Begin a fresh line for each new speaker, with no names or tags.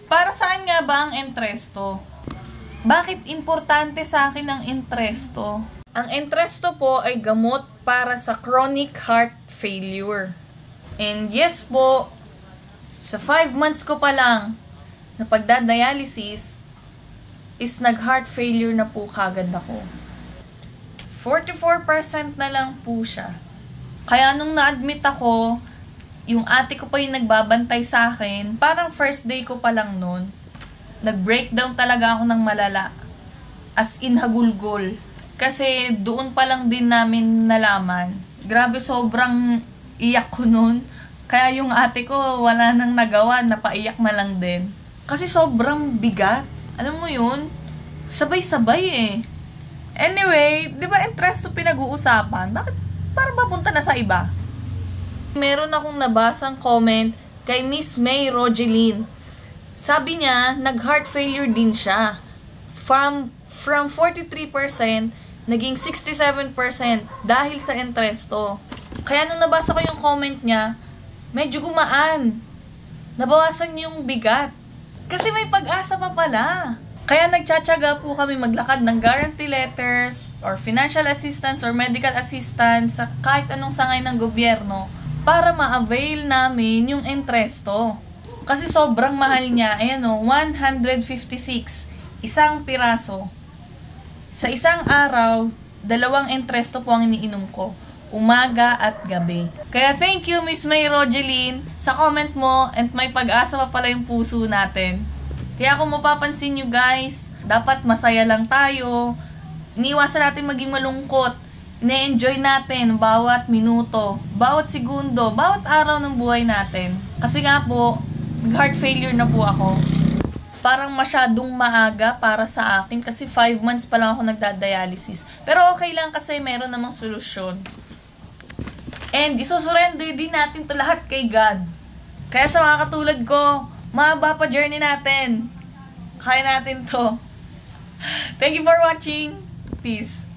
Para saan nga ba ang entresto? Bakit importante sa akin ang entresto? Ang entresto po ay gamot para sa chronic heart failure. And yes po, sa 5 months ko pa lang na pagdadialysis, is nag-heart failure na po kagad ako. 44% na lang po siya. Kaya nung na-admit ako, yung ate ko pa yung nagbabantay sa akin, parang first day ko pa lang nun, nag-breakdown talaga ako ng malala. As in hagulgol. Kasi doon pa lang din namin nalaman. Grabe, sobrang iyak ko nun. Kaya yung ate ko wala nang nagawa, napaiyak na lang din. Kasi sobrang bigat. Alam mo yun? Sabay-sabay eh. Anyway, di ba entresto pinag-uusapan? Bakit parang mapunta na sa iba? Meron akong nabasang comment kay Miss May Rogeline. Sabi niya, nag-heart failure din siya. From 43%, naging 67% dahil sa entresto. Kaya nung nabasa ko yung comment niya, medyo gumaan. Nabawasan yung bigat. Kasi may pag-asa pa pala. Kaya nagtsatsaga po kami maglakad ng guarantee letters or financial assistance or medical assistance sa kahit anong sangay ng gobyerno para ma-avail namin yung entresto. Kasi sobrang mahal niya. Ayan o, 156. Isang piraso. Sa isang araw, 2 entresto po ang iniinom ko. Umaga at gabi. Kaya thank you, Miss May Rogeline, sa comment mo, and may pag-asa pa pala yung puso natin. Kaya kung mapapansin nyo guys, dapat masaya lang tayo. Iniwasan natin maging malungkot. Ine-enjoy natin bawat minuto, bawat segundo, bawat araw ng buhay natin. Kasi nga po, heart failure na po ako. Parang masyadong maaga para sa akin kasi 5 months pa lang ako nagdadialysis. Pero okay lang kasi meron namang solusyon. And isusurrender din natin to lahat kay God. Kaya sa mga katulad ko, mahaba pa journey natin. Kaya natin to. Thank you for watching. Peace.